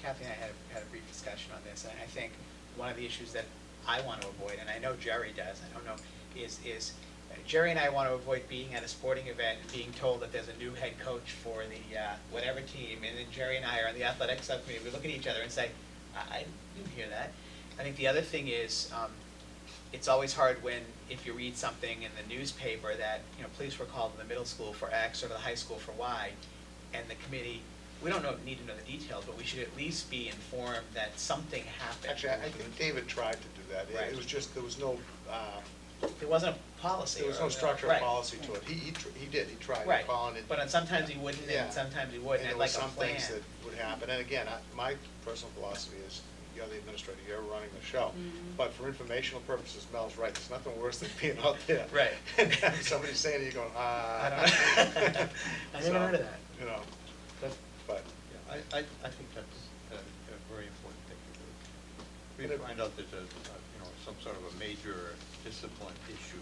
Kathy and I had a brief discussion on this, and I think one of the issues that I want to avoid, and I know Jerry does, I don't know, is Jerry and I want to avoid being at a sporting event and being told that there's a new head coach for the whatever team, and then Jerry and I are on the athletic subcommittee, we look at each other and say, I didn't hear that. I think the other thing is, it's always hard when, if you read something in the newspaper that, police were called in the middle school for X or the high school for Y, and the committee, we don't need to know the details, but we should at least be informed that something happened. Actually, I think David tried to do that. Right. It was just, there was no, There wasn't a policy. there was no structure or Right. policy to it. He did, he tried Right, calling it. but sometimes he wouldn't, Yeah. and sometimes he wouldn't, and And there like was a some plan. things that would happen. And again, my personal philosophy is, you're the administrator, you're running the show. But for informational purposes, Mel's right, there's nothing worse than being out there. Right. And having somebody saying to you, going, I don't know. I never heard of that. You know, But, but, yeah, I think that's a very important thing to do. We And it- find out there's some sort of a major discipline issue,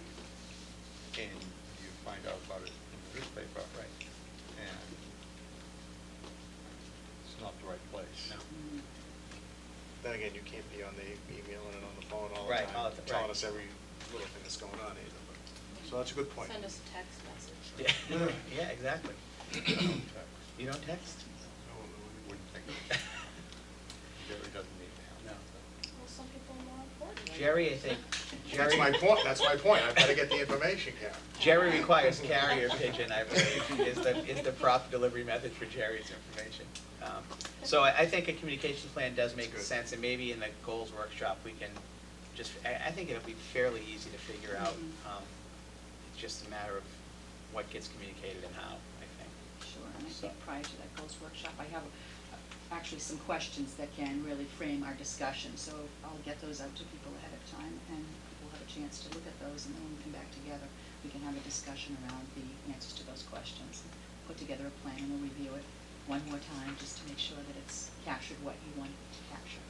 and you find out about it in the newspaper. Right. And it's not the right place. No. then again, you can't be on the emailing and on the phone all the Right, time, all the time, telling right. us every little thing that's going on either. But, so that's a good point. Send us a text message. Yeah, yeah, exactly. You don't text? Wouldn't think of it. Jerry doesn't need to have No. that. Well, some people are more important. Jerry, I think, That's my point, that's my point. I've got to get the information, Karen. Jerry requires carrier pigeon, I believe, is the proper delivery method for Jerry's information. So I think a communications plan does make That's good. sense, and maybe in the goals workshop, we can just, I think it'll be fairly easy to figure out. It's just a matter of what gets communicated and how, I think. Sure, and I So- think prior to that goals workshop, I have actually some questions that can really frame our discussion. So I'll get those out to people ahead of time, and we'll have a chance to look at those, and then when we come back together, we can have a discussion around the answers to those questions. Put together a plan, and we'll review it one more time, just to make sure that it's captured what you want it to capture.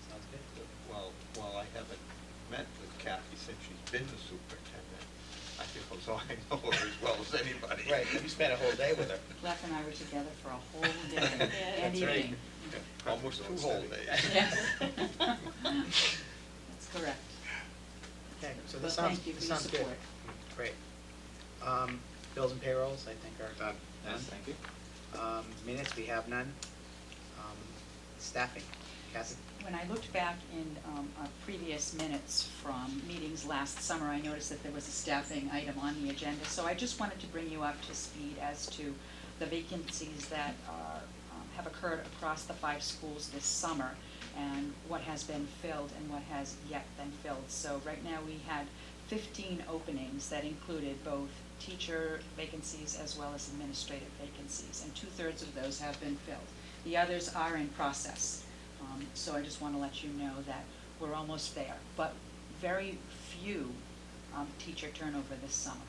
Sounds good. Well, I haven't met with Kathy since she's been the superintendent, I feel as though I know her as well as anybody. Right, you spent a whole day with her. Lef and I were together for a whole day Yeah, and that's right. evening. Almost 2 whole days. Yes. That's correct. Okay, so Well, this sounds, thank you this for your sounds good. support. Great. Bills and payrolls, I think, are Done. done. Yes, thank you. Minutes, we have none. Staffing, Kathy? When I looked back in our previous minutes from meetings last summer, I noticed that there was a staffing item on the agenda. So I just wanted to bring you up to speed as to the vacancies that are, have occurred across the 5 schools this summer, and what has been filled and what has yet been filled. So right now we had 15 openings that included both teacher vacancies as well as administrative vacancies, and 2/3 of those have been filled. The others are in process. So I just want to let you know that we're almost there, but very few teacher turnover this summer.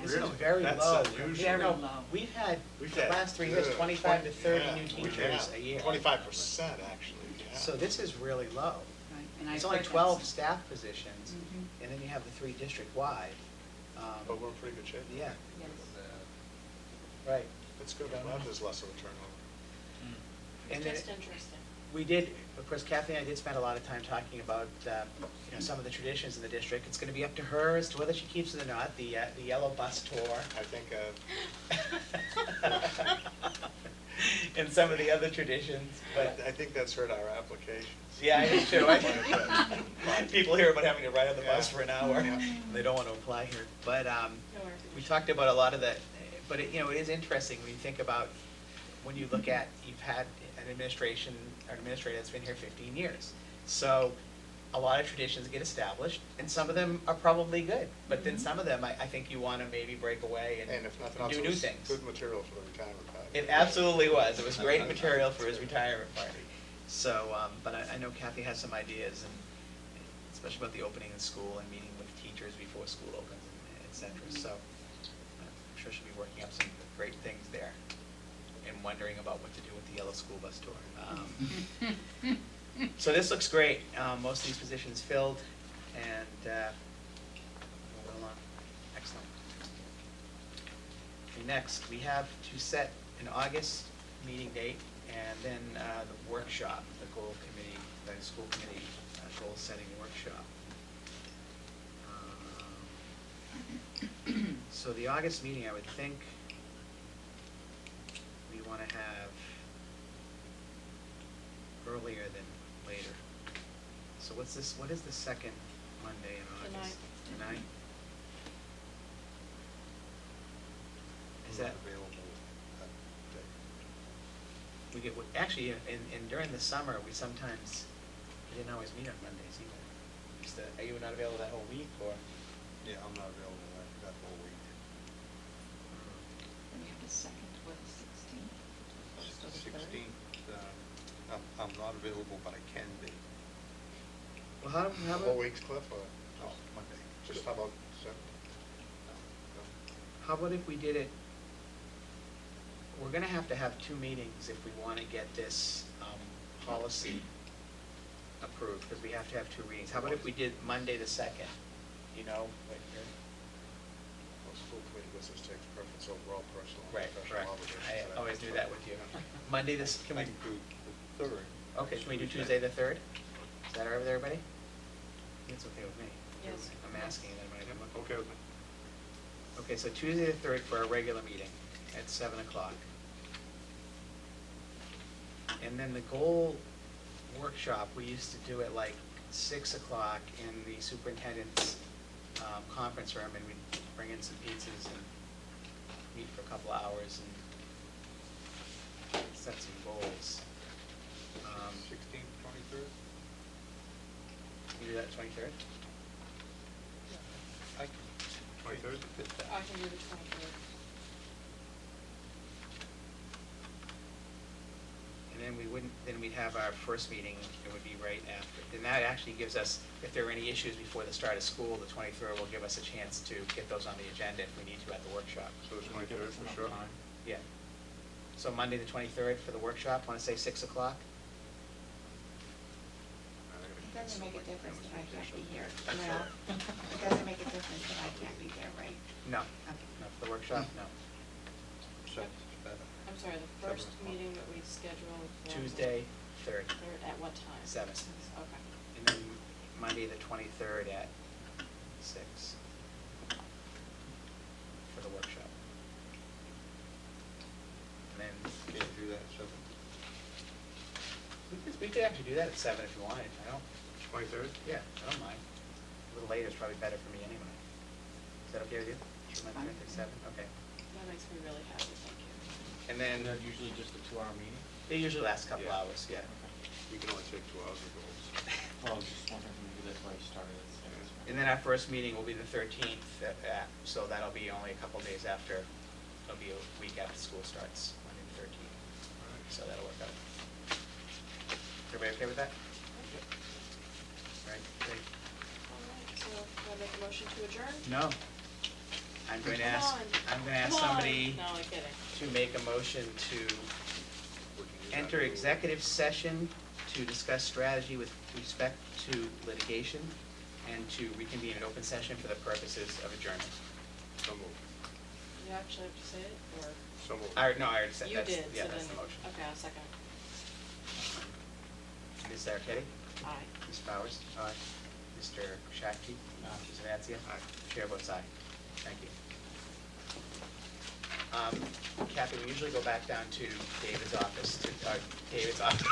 This is Really? very That's low. unusual. Very No, low. We've had, We've the had last 3 years, 25 to 30 new teachers a year. 25%, actually, yeah. So this is really low. Right, and It's I've only heard 12 that's- staff positions, Mhm. and then you have the 3 district-wide. But we're in pretty good shape. Yeah, Yes. right. It's good, I'm glad there's less of a turnover. And then Just interesting. we did, of course, Kathy and I did spend a lot of time talking about, some of the traditions in the district. It's gonna be up to her as to whether she keeps it or not, the yellow bus tour. I think, And some of the other traditions, but, I think that's hurt our applications. yeah, I do too. People hear about having to ride on the bus Yeah. for an hour, Yeah. and they don't want to apply here. But, No we talked about a lot of the, but it is interesting when you think about, when you look at, you've had an administrator that's been here 15 years. So a lot of traditions get established, and some of them are probably good, but then some of them, I think you want to maybe break away And if nothing else, do it new was things. good material for the retirement party. It absolutely was. It was great material for his retirement party. So, but I know Kathy has some ideas, and especially about the opening of school and meeting with teachers before school opens, et cetera. So I'm sure she'll be working up some great things there, and wondering about what to do with the yellow school bus tour. So this looks great. Most of these positions filled, and moving along. Excellent. Okay, next, we have to set an August meeting date, And then the workshop, the goal committee, the school committee goal-setting workshop. So the August meeting, I would think we want to have earlier than later. So what is the second Monday in The August? ninth. The ninth? Is I'm that, not available that day. we get, actually, in during the summer, we sometimes, we didn't always meet on Mondays either. Are you not available that whole week, or? Yeah, I'm not available that whole week. Then you have the second, what, the 16th? Or the third? 16th, I'm not available, but I can be. Well, how What about, weeks, Cliff, or No, Monday. just how about 7? how about if we did it, we're gonna have to have 2 meetings if we wanna get this, policy approved, because we have to have 2 readings. How about if we did Monday the 2nd, you know? Well, school committee business takes preference over all personal and Right, professional correct. obligations. I always do that with you. Monday this, can we, I can do the 3rd. okay, can we do Tuesday the 3rd? Is that all right with everybody? It's okay with me. Yes. I'm asking, then when I come up. Okay with me. Okay, so Tuesday the 3rd for our regular meeting at 7 o'clock. And then the goal workshop, we used to do it like 6 o'clock in the superintendent's conference room, and we'd bring in some pizzas and meet for a couple hours and set some goals. 16th, 23rd? Can you do that 23rd? I can. 23rd? Fit that. I can do the 23rd. And then then we'd have our first meeting, it would be right after. And that actually gives us, if there are any issues before the start of school, the 23rd will give us a chance to get those on the agenda if we need to at the workshop. So the 23rd for sure? Yeah. So Monday the 23rd for the workshop, want to say 6 o'clock? It doesn't make a difference that I can't be here. Well, it doesn't make a difference that I can't be there, right? No, Okay. no, for the workshop, no. 7th is better. I'm sorry, the 7 first o'clock. meeting that we scheduled for. Tuesday, 3rd, 3rd, at what time? 7. Okay. And then Monday the 23rd at 6 for the workshop. And then Can you do that at 7? we could actually do that at 7 if you wanted. I don't, 23rd? yeah, I don't mind. A little later is probably better for me anyway. Is that okay with you? Should I Fine. make it 7? Okay. That makes me really happy, thank you. And then, And then usually just a 2-hour meeting? they usually last a couple Yeah. hours, yeah. We can only take 2 hours of goals. Well, I was just wondering if maybe that's why you started at 6. And then our first meeting will be the 13th, so that'll be only a couple days after, it'll be a week after school starts, Monday the 13th. So that'll work out. Everybody okay with that? All right, great. All right, so can I make a motion to adjourn? No. I'm going to Come ask, on. I'm going to ask Come on. somebody No, I'm kidding. to make a motion to We can use that enter to- executive session to discuss strategy with respect to litigation and to reconvene an open session for the purposes of adjournment. So moved. You actually have to say it, or? So moved. I already said You that's, did, yeah, so that's then, the motion. okay, I'll second. Ms. Zarchetti? Aye. Ms. Powers? Aye. Mr. Shakti? Ms. Vancia? Aye. Chair votes aye. Thank you. Kathy, we usually go back down to David's office, David's office.